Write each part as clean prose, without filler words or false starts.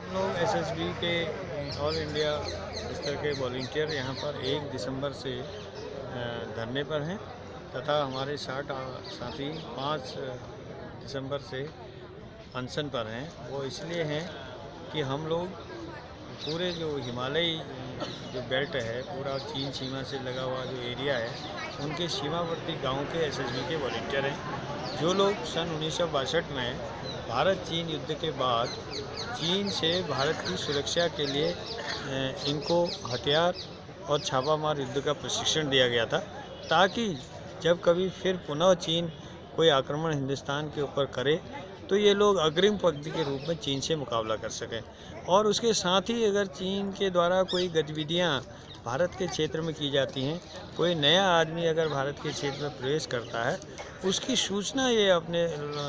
लोग एसएसबी के all India स्तर के वॉलंटियर यहाँ पर 1 दिसंबर से धरने पर हैं तथा हमारे 60 साथी 5 दिसंबर से अनशन पर हैं। वो इसलिए हैं कि हम लोग पूरे जो हिमालयी जो बेल्ट है, पूरा चीन सीमा से लगा हुआ जो एरिया है, उनके सीमावर्ती गाँव के एसएसबी के वॉलंटियर हैं। जो लोग सन 1962 में भारत चीन युद्ध के बाद चीन से भारत की सुरक्षा के लिए इनको हथियार और छापामार युद्ध का प्रशिक्षण दिया गया था, ताकि जब कभी फिर पुनः चीन कोई आक्रमण हिंदुस्तान के ऊपर करे तो ये लोग अग्रिम पंक्ति के रूप में चीन से मुकाबला कर सकें। और उसके साथ ही अगर चीन के द्वारा कोई गतिविधियां भारत के क्षेत्र में की जाती हैं, कोई नया आदमी अगर भारत के क्षेत्र में प्रवेश करता है, उसकी सूचना ये अपने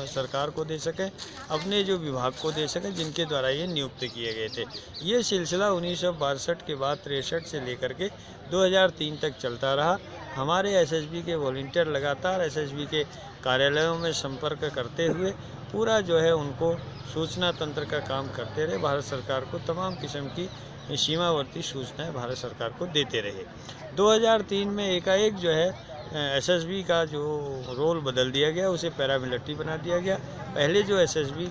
सरकार को दे सकें, अपने जो विभाग को दे सकें जिनके द्वारा ये नियुक्त किए गए थे। ये सिलसिला 1962 के बाद 63 से लेकर के 2003 तक चलता रहा। हमारे एसएसबी के वॉलंटियर लगातार एसएसबी के कार्यालयों में संपर्क करते हुए पूरा जो है उनको सूचना तंत्र का काम करते रहे, भारत सरकार को तमाम किस्म की सीमावर्ती सूचनाएं भारत सरकार को देते रहे। 2003 में एकाएक जो है एसएसबी का जो रोल बदल दिया गया, उसे पैरामिलिट्री बना दिया गया। पहले जो एसएसबी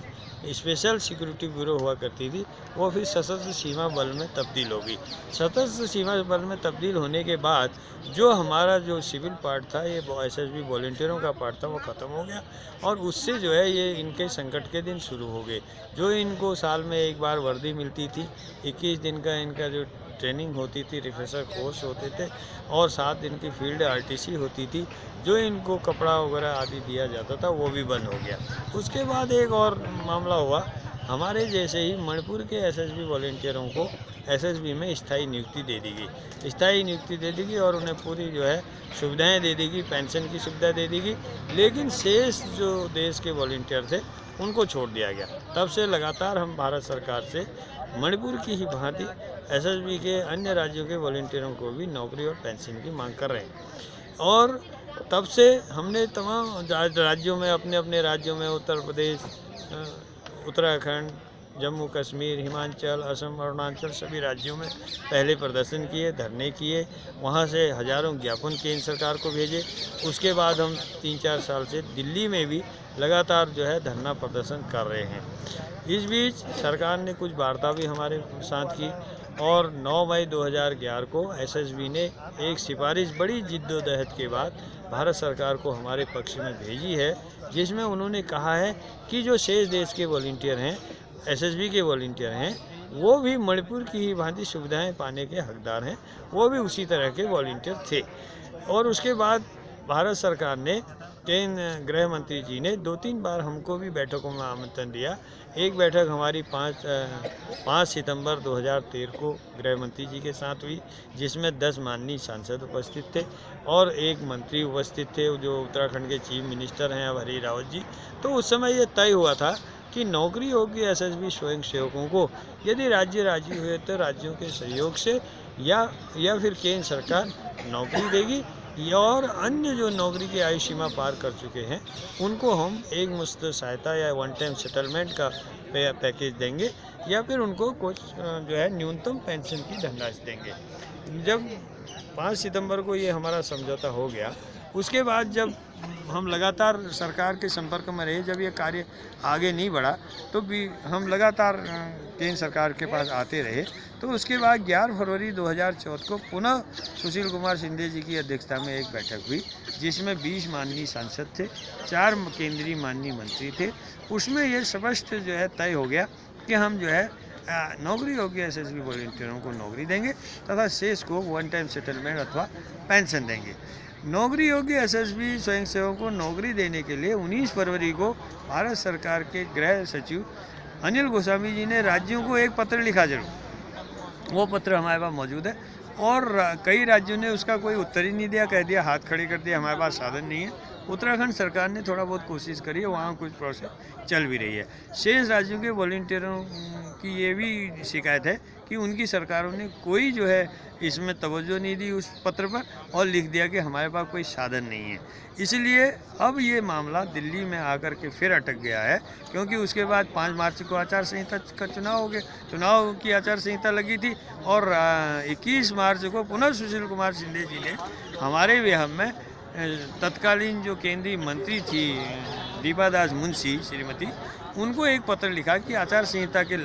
स्पेशल सिक्योरिटी ब्यूरो हुआ करती थी, वो फिर सशस्त्र सीमा बल में तब्दील होगी। सशस्त्र सीमा बल में तब्दील होने के बाद जो हमारा जो सिविल पार्ट था, ये एसएसबी वॉलंटियरों का पार्ट था, वो ख़त्म हो गया और उससे जो है ये इनके संकट के दिन शुरू हो गए। जो इनको साल में एक बार वर्दी मिलती थी, 21 दिन का इनका जो ट्रेनिंग होती थी, रिफ्रेशर कोर्स होते थे और 7 दिन की फील्ड आरटीसी होती थी, जो इनको कपड़ा वगैरह आदि दिया जाता था, वो भी बंद हो गया। उसके बाद एक और मामला हुआ, हमारे जैसे ही मणिपुर के एसएसबी वॉलंटियरों को एसएसबी में स्थायी नियुक्ति दे दी गई। स्थायी नियुक्ति दे दी गई और उन्हें पूरी जो है सुविधाएं दे दी गई, पेंशन की सुविधा दे दी गई। लेकिन शेष जो देश के वॉलंटियर थे, उनको छोड़ दिया गया। तब से लगातार हम भारत सरकार से मणिपुर की ही भांति एसएसबी के अन्य राज्यों के वॉलंटियरों को भी नौकरी और पेंशन की मांग कर रहे हैं। और तब से हमने तमाम राज्यों में, अपने अपने राज्यों में, उत्तर प्रदेश, उत्तराखंड, जम्मू कश्मीर, हिमाचल, असम, अरुणाचल, सभी राज्यों में पहले प्रदर्शन किए, धरने किए, वहाँ से हज़ारों ज्ञापन केंद्र सरकार को भेजे। उसके बाद हम 3-4 साल से दिल्ली में भी लगातार जो है धरना प्रदर्शन कर रहे हैं। इस बीच सरकार ने कुछ वार्ता भी हमारे साथ की और 9 मई 2011 को एसएसबी ने एक सिफारिश बड़ी जिद्दोजहद के बाद भारत सरकार को हमारे पक्ष में भेजी है, जिसमें उन्होंने कहा है कि जो शेष देश के वॉलंटियर हैं, एसएसबी के वॉलंटियर हैं, वो भी मणिपुर की ही भांति सुविधाएं पाने के हकदार हैं, वो भी उसी तरह के वॉलंटियर थे। और उसके बाद भारत सरकार ने, गृह मंत्री जी ने 2-3 बार हमको भी बैठकों में आमंत्रण दिया। एक बैठक हमारी 5 सितंबर 2013 को गृह मंत्री जी के साथ हुई, जिसमें 10 माननीय सांसद उपस्थित थे और एक मंत्री उपस्थित थे जो उत्तराखंड के चीफ मिनिस्टर हैं अब हरी रावत जी। तो उस समय ये तय हुआ था कि नौकरी होगी एसएसबी स्वयं सेवकों को, यदि राज्य राजी हुए तो राज्यों के सहयोग से या फिर केंद्र सरकार नौकरी देगी, और अन्य जो नौकरी की आयु सीमा पार कर चुके हैं उनको हम एक मुश्त सहायता या वन टाइम सेटलमेंट का पैकेज देंगे, या फिर उनको कुछ जो है न्यूनतम पेंशन की धनराशि देंगे। जब 5 सितंबर को ये हमारा समझौता हो गया, उसके बाद जब हम लगातार सरकार के संपर्क में रहे, जब ये कार्य आगे नहीं बढ़ा तो भी हम लगातार केंद्र सरकार के पास आते रहे। तो उसके बाद 11 फरवरी 2014 को पुनः सुशील कुमार शिंदे जी की अध्यक्षता में एक बैठक हुई, जिसमें 20 माननीय सांसद थे, 4 केंद्रीय माननीय मंत्री थे। उसमें ये स्पष्ट जो है तय हो गया कि हम जो है नौकरी योग्य एसएसबी वॉलंटियरों को नौकरी देंगे तथा शेष को वन टाइम सेटलमेंट अथवा पेंशन देंगे। नौकरी योग्य एसएसबी स्वयंसेवकों को नौकरी देने के लिए 19 फरवरी को भारत सरकार के गृह सचिव अनिल गोस्वामी जी ने राज्यों को एक पत्र लिखा जरूर, वो पत्र हमारे पास मौजूद है, और कई राज्यों ने उसका कोई उत्तर ही नहीं दिया, कह दिया, हाथ खड़े कर दिया, हमारे पास साधन नहीं है। उत्तराखंड सरकार ने थोड़ा बहुत कोशिश करी है, वहाँ कुछ प्रोसेस चल भी रही है। शेष राज्यों के वॉलंटियरों की ये भी शिकायत है कि उनकी सरकारों ने कोई जो है इसमें तवज्जो नहीं दी उस पत्र पर और लिख दिया कि हमारे पास कोई साधन नहीं है। इसलिए अब ये मामला दिल्ली में आकर के फिर अटक गया है, क्योंकि उसके बाद 5 मार्च को आचार संहिता का चुनाव हो गया, चुनाव की आचार संहिता लगी थी और 21 मार्च को पुनः सुशील कुमार शिंदे जी ने हमारे बिहार में तत्कालीन जो केंद्रीय मंत्री थी दीपा दास मुंशी श्रीमती, उनको एक पत्र लिखा कि आचार संहिता के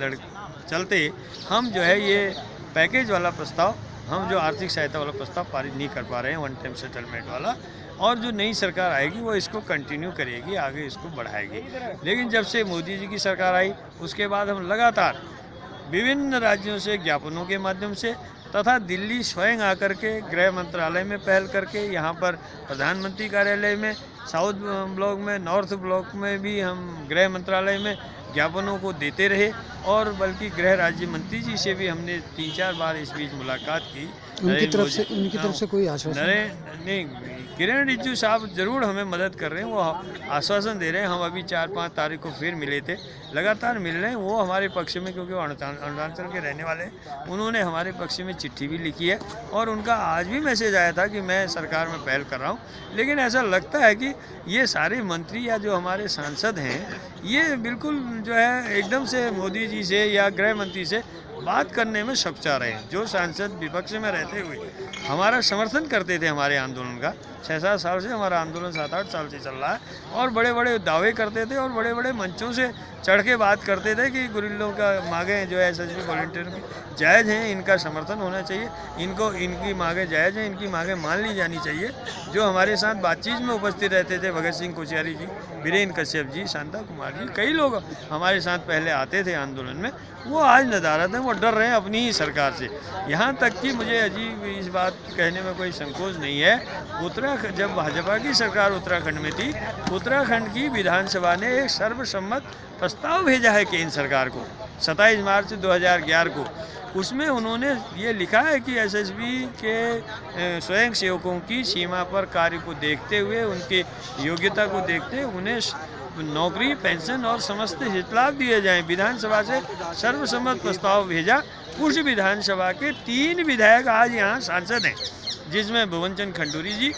चलते हम जो है ये पैकेज वाला प्रस्ताव, हम जो आर्थिक सहायता वाला प्रस्ताव पारित नहीं कर पा रहे हैं, वन टाइम सेटलमेंट वाला, और जो नई सरकार आएगी वो इसको कंटिन्यू करेगी, आगे इसको बढ़ाएगी। लेकिन जब से मोदी जी की सरकार आई उसके बाद हम लगातार विभिन्न राज्यों से ज्ञापनों के माध्यम से तथा दिल्ली स्वयं आकर के गृह मंत्रालय में पहल करके यहाँ पर प्रधानमंत्री कार्यालय में, साउथ ब्लॉक में, नॉर्थ ब्लॉक में भी हम गृह मंत्रालय में ज्ञापनों को देते रहे और बल्कि गृह राज्य मंत्री जी से भी हमने 3-4 बार इस बीच मुलाकात की। उनकी तरफ से कोई आश्वासन नहीं, किरण रिजिजू साहब जरूर हमें मदद कर रहे हैं, वो आश्वासन दे रहे हैं। हम अभी 4-5 तारीख को फिर मिले थे, लगातार मिल रहे हैं। वो हमारे पक्ष में, क्योंकि वो अरुणाचल के रहने वाले, उन्होंने हमारे पक्ष में चिट्ठी भी लिखी है और उनका आज भी मैसेज आया था कि मैं सरकार में पहल कर रहा हूँ। लेकिन ऐसा लगता है कि ये सारे मंत्री या जो हमारे सांसद हैं, ये बिल्कुल जो है एकदम से मोदी जी से या गृह मंत्री से बात करने में सच्चा रहे हैं। जो सांसद विपक्ष में रहते हुए हमारा समर्थन करते थे, हमारे आंदोलन का 6-7 साल से हमारा आंदोलन 7-8 साल से चल रहा है, और बड़े बड़े दावे करते थे और बड़े बड़े मंचों से चढ़ के बात करते थे कि गुरिल्लों का मांगे जो है एसएसबी वॉलंटियर की जायज़ हैं, इनका समर्थन होना चाहिए, इनकी मांगे जायज़ हैं, इनकी मांगे मान ली जानी चाहिए। जो हमारे साथ बातचीत में उपस्थित रहते थे, भगत सिंह कोश्यारी जी, वीरेंद्र कश्यप जी, शांता कुमार जी, कई लोग हमारे साथ पहले आते थे आंदोलन में, वो आज नदारत हैं, वो डर रहे हैं अपनी ही सरकार से। यहाँ तक कि मुझे अजीब इस बात कहने में कोई संकोच नहीं है, जब भाजपा की सरकार उत्तराखंड में थी, उत्तराखंड की विधानसभा ने एक सर्वसम्मत प्रस्ताव भेजा है केंद्र सरकार को 27 मार्च 2011 को। उसमें उन्होंने ये लिखा है कि एसएसबी के स्वयं सेवकों की सीमा पर कार्य को देखते हुए, उनकी योग्यता को देखते हुए उन्हें नौकरी, पेंशन और समस्त हित लाभ दिए जाएं। विधानसभा से सर्वसम्मत प्रस्ताव भेजा। उस विधानसभा के 3 विधायक आज यहाँ सांसद हैं, जिसमें भुवनचंद्र खंडूरी जी,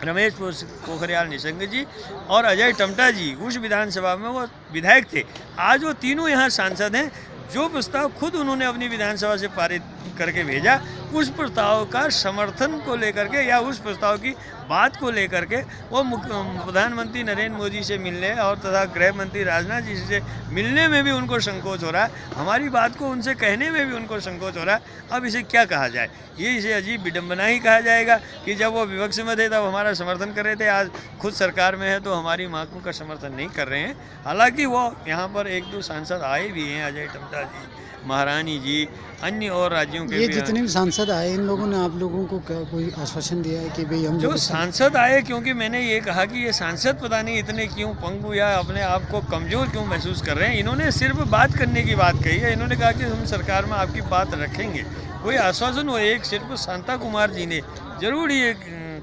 रमेश पोखरियाल निशंक जी और अजय टमटा जी उस विधानसभा में वो विधायक थे। आज वो तीनों यहाँ सांसद हैं। जो प्रस्ताव खुद उन्होंने अपनी विधानसभा से पारित करके भेजा, उस प्रस्ताव का समर्थन को लेकर के या उस प्रस्ताव की बात को लेकर के वो प्रधानमंत्री नरेंद्र मोदी से मिलने और तथा गृह मंत्री राजनाथ जी से मिलने में भी उनको संकोच हो रहा है, हमारी बात को उनसे कहने में भी उनको संकोच हो रहा है। अब इसे क्या कहा जाए? ये इसे अजीब विडम्बना ही कहा जाएगा कि जब वो विपक्ष में थे तब हमारा समर्थन कर रहे थे, आज खुद सरकार में है तो हमारी मांगों का समर्थन नहीं कर रहे हैं। हालांकि वो यहाँ पर 1-2 सांसद आए भी हैं, अजय टमटा जी, महारानी जी, अन्य और राज्यों के ये जितने भी सांसद आए, इन लोगों ने आप लोगों को क्या कोई आश्वासन दिया है कि भाई हम जो सांसद आए, क्योंकि मैंने ये कहा कि ये सांसद पता नहीं इतने क्यों पंगु या अपने आप को कमज़ोर क्यों महसूस कर रहे हैं। इन्होंने सिर्फ बात करने की बात कही है। इन्होंने कहा कि हम सरकार में आपकी बात रखेंगे, कोई आश्वासन हो। एक सिर्फ शांता कुमार जी ने जरूर ये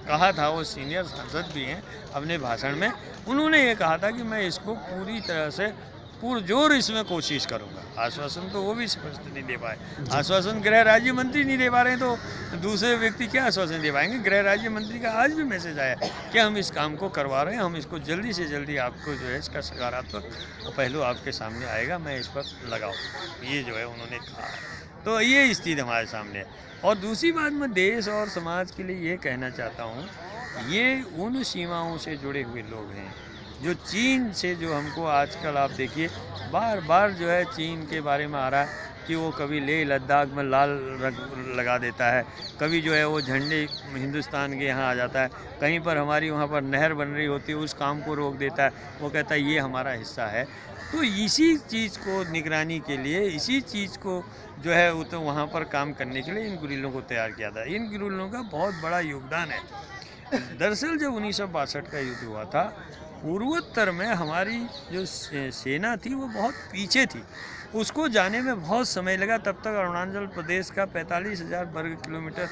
कहा था, वो सीनियर सांसद भी हैं, अपने भाषण में उन्होंने ये कहा था कि मैं इसको पूरी तरह से पुरजोर इसमें कोशिश करूंगा। आश्वासन तो वो भी स्पष्ट नहीं दे पाए। आश्वासन गृह राज्य मंत्री नहीं दे पा रहे हैं तो दूसरे व्यक्ति क्या आश्वासन दे पाएंगे? गृह राज्य मंत्री का आज भी मैसेज आया कि हम इस काम को करवा रहे हैं, हम इसको जल्दी से जल्दी आपको जो है इसका सकारात्मक पहलू आपके सामने आएगा, मैं इस पर लगाऊँ, ये जो है उन्होंने कहा। तो ये स्थिति हमारे सामने है। और दूसरी बात मैं देश और समाज के लिए ये कहना चाहता हूँ, ये उन सीमाओं से जुड़े हुए लोग हैं जो चीन से, जो हमको आजकल आप देखिए बार बार जो है चीन के बारे में आ रहा है कि वो कभी लेह लद्दाख में लाल रंग लगा देता है, कभी जो है वो झंडे हिंदुस्तान के यहाँ आ जाता है, कहीं पर हमारी वहाँ पर नहर बन रही होती है उस काम को रोक देता है, वो कहता है ये हमारा हिस्सा है। तो इसी चीज़ को निगरानी के लिए, इसी चीज़ को जो है वो तो वहाँ पर काम करने के लिए इन गुरिल्लों को तैयार किया था। इन गुरिल्लों का बहुत बड़ा योगदान है। दरअसल जब 1962 का युद्ध हुआ था, पूर्वोत्तर में हमारी जो सेना थी वो बहुत पीछे थी, उसको जाने में बहुत समय लगा। तब तक अरुणाचल प्रदेश का 45,000 वर्ग किलोमीटर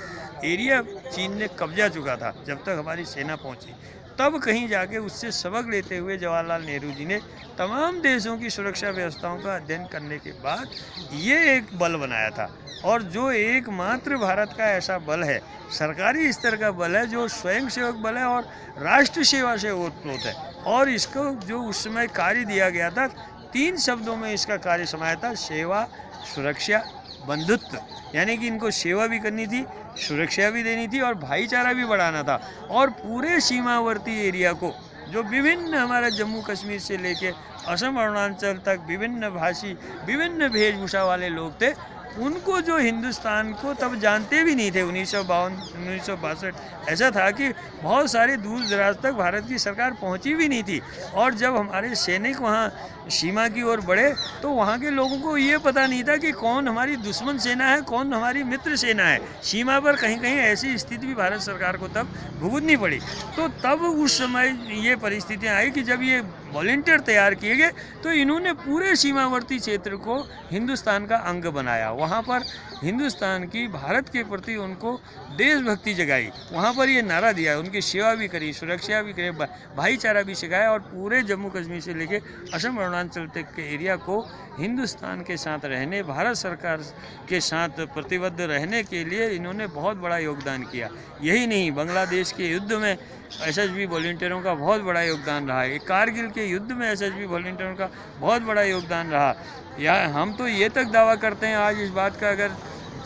एरिया चीन ने कब्जा चुका था जब तक हमारी सेना पहुंची। तब कहीं जाके उससे सबक लेते हुए जवाहरलाल नेहरू जी ने तमाम देशों की सुरक्षा व्यवस्थाओं का अध्ययन करने के बाद ये एक बल बनाया था। और जो एकमात्र भारत का ऐसा बल है, सरकारी स्तर का बल है, जो स्वयंसेवक बल है और राष्ट्र सेवा से ओतप्रोत है। और इसको जो उस समय कार्य दिया गया था, 3 शब्दों में इसका कार्य समाया था: सेवा, सुरक्षा, बंधुत्व। यानी कि इनको सेवा भी करनी थी, सुरक्षा भी देनी थी और भाईचारा भी बढ़ाना था। और पूरे सीमावर्ती एरिया को, जो विभिन्न हमारा जम्मू कश्मीर से लेके असम अरुणाचल तक विभिन्न भाषी, विभिन्न वेशभूषा वाले लोग थे, उनको जो हिंदुस्तान को तब जानते भी नहीं थे। 1952 ऐसा था कि बहुत सारे दूर दराज तक भारत की सरकार पहुंची भी नहीं थी। और जब हमारे सैनिक वहाँ सीमा की ओर बढ़े तो वहाँ के लोगों को ये पता नहीं था कि कौन हमारी दुश्मन सेना है, कौन हमारी मित्र सेना है। सीमा पर कहीं कहीं ऐसी स्थिति भी भारत सरकार को तब भुगतनी पड़ी। तो तब उस समय ये परिस्थितियाँ आई कि जब ये वॉलंटियर तैयार किए गए तो इन्होंने पूरे सीमावर्ती क्षेत्र को हिंदुस्तान का अंग बनाया। वहाँ पर हिंदुस्तान की, भारत के प्रति उनको देशभक्ति जगाई। वहाँ पर ये नारा दिया, उनकी सेवा भी करी, सुरक्षा भी करी, भाईचारा भी सिखाया। और पूरे जम्मू कश्मीर से लेके असम अरुणाचल तक के एरिया को हिंदुस्तान के साथ रहने, भारत सरकार के साथ प्रतिबद्ध रहने के लिए इन्होंने बहुत बड़ा योगदान किया। यही नहीं, बांग्लादेश के युद्ध में एसएसबी वॉलंटियरों का बहुत बड़ा योगदान रहा है। कारगिल के युद्ध में एसएसबी वॉलंटियरों का बहुत बड़ा योगदान रहा। या हम तो ये तक दावा करते हैं, आज इस बात का अगर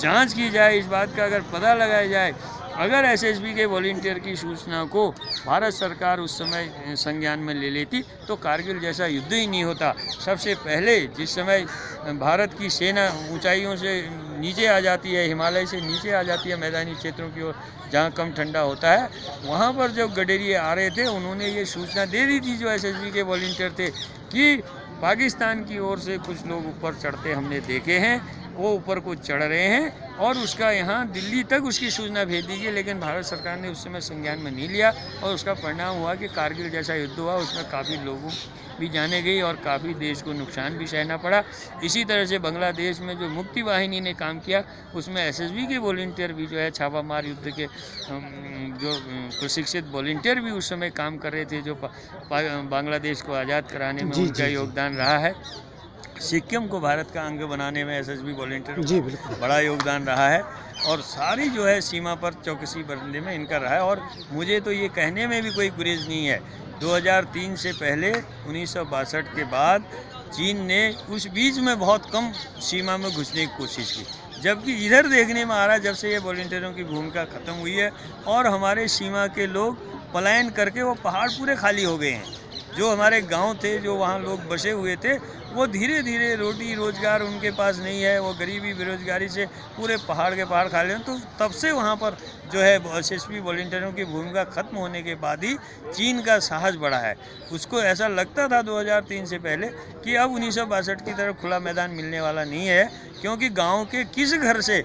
जांच की जाए, इस बात का अगर पता लगाया जाए, अगर एसएसबी के वॉलंटियर की सूचना को भारत सरकार उस समय संज्ञान में ले लेती तो कारगिल जैसा युद्ध ही नहीं होता। सबसे पहले जिस समय भारत की सेना ऊंचाइयों से नीचे आ जाती है, हिमालय से नीचे आ जाती है मैदानी क्षेत्रों की ओर जहाँ कम ठंडा होता है, वहाँ पर जब गडेरिए आ रहे थे, उन्होंने ये सूचना दे दी थी जो एसएसबी के वॉलंटियर थे कि पाकिस्तान की ओर से कुछ लोग ऊपर चढ़ते हमने देखे हैं, वो ऊपर को चढ़ रहे हैं। और उसका यहाँ दिल्ली तक उसकी सूचना भेज दी गई, लेकिन भारत सरकार ने उस समय संज्ञान में नहीं लिया। और उसका परिणाम हुआ कि कारगिल जैसा युद्ध हुआ, उसमें काफ़ी लोगों भी जाने गई और काफ़ी देश को नुकसान भी सहना पड़ा। इसी तरह से बांग्लादेश में जो मुक्ति वाहिनी ने काम किया, उसमें एसएसबी के वॉलंटियर भी जो है छापामार युद्ध के जो प्रशिक्षित वॉलंटियर भी उस समय काम कर रहे थे, जो बांग्लादेश को आज़ाद कराने में उनका योगदान रहा है। सिक्किम को भारत का अंग बनाने में एसएसबी वॉलंटियर का बड़ा योगदान रहा है। और सारी जो है सीमा पर चौकसी बरतने में इनका रहा है। और मुझे तो ये कहने में भी कोई गुरेज नहीं है, 2003 से पहले 1962 के बाद चीन ने उस बीच में बहुत कम सीमा में घुसने की कोशिश की, जबकि इधर देखने में आ रहा है जब से ये वॉलंटियरों की भूमिका ख़त्म हुई है और हमारे सीमा के लोग पलायन करके वो पहाड़ पूरे खाली हो गए हैं। जो हमारे गांव थे, जो वहाँ लोग बसे हुए थे, वो धीरे धीरे रोटी रोज़गार उनके पास नहीं है, वो गरीबी बेरोजगारी से पूरे पहाड़ के पहाड़ खाली हैं। तो तब से वहाँ पर जो है एसएसबी वॉलंटियरों की भूमिका ख़त्म होने के बाद ही चीन का साहस बढ़ा है। उसको ऐसा लगता था 2003 से पहले कि अब 1962 की तरफ खुला मैदान मिलने वाला नहीं है, क्योंकि गाँव के किस घर से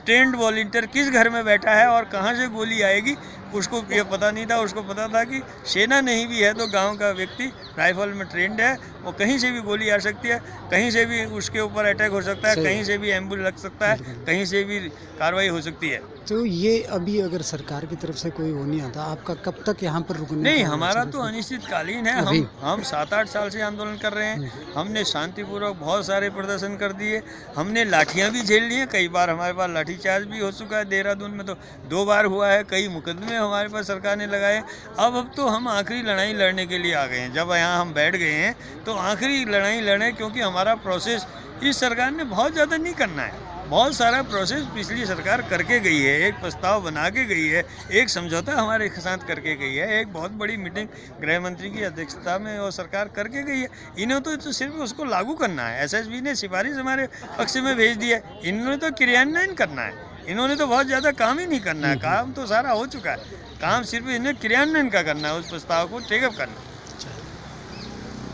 ट्रेंड वॉलंटियर किस घर में बैठा है और कहाँ से गोली आएगी उसको ये पता नहीं था। उसको पता था कि सेना नहीं भी है तो गांव का व्यक्ति राइफल में ट्रेंड है, वो कहीं से भी गोली आ सकती है, कहीं से भी उसके ऊपर अटैक हो सकता है, कहीं से भी एम्बुलेंस लग सकता है, कहीं से भी कार्रवाई हो सकती है। तो ये अभी अगर सरकार की तरफ से कोई वो नहीं आता, आपका कब तक यहाँ पर रुकने? नहीं, हमारा तो अनिश्चितकालीन है। हम 7-8 साल से आंदोलन कर रहे हैं। हमने शांतिपूर्वक बहुत सारे प्रदर्शन कर दिए, हमने लाठियाँ भी झेल ली हैं, कई बार हमारे पास लाठीचार्ज भी हो चुका है। देहरादून में तो 2 बार हुआ है, कई मुकदमे हमारे पास सरकार ने लगाए। अब तो हम आखिरी लड़ाई लड़ने के लिए आ गए हैं। जब यहाँ हम बैठ गए हैं तो आखिरी लड़ाई लड़ें, क्योंकि हमारा प्रोसेस इस सरकार ने बहुत ज़्यादा नहीं करना है। बहुत सारा प्रोसेस पिछली सरकार करके गई है, एक प्रस्ताव बना के गई है, एक समझौता हमारे साथ करके गई है, एक बहुत बड़ी मीटिंग गृह मंत्री की अध्यक्षता में वो सरकार करके गई है। इन्होंने तो सिर्फ उसको लागू करना है। एसएसबी ने सिफारिश हमारे पक्ष में भेज दी है, इन्होंने तो क्रियान्वयन करना है। इन्होंने तो बहुत ज़्यादा काम ही नहीं करना है, काम तो सारा हो चुका है, काम सिर्फ इन्हें क्रियान्वयन का करना है, उस प्रस्ताव को टेकअप करना है।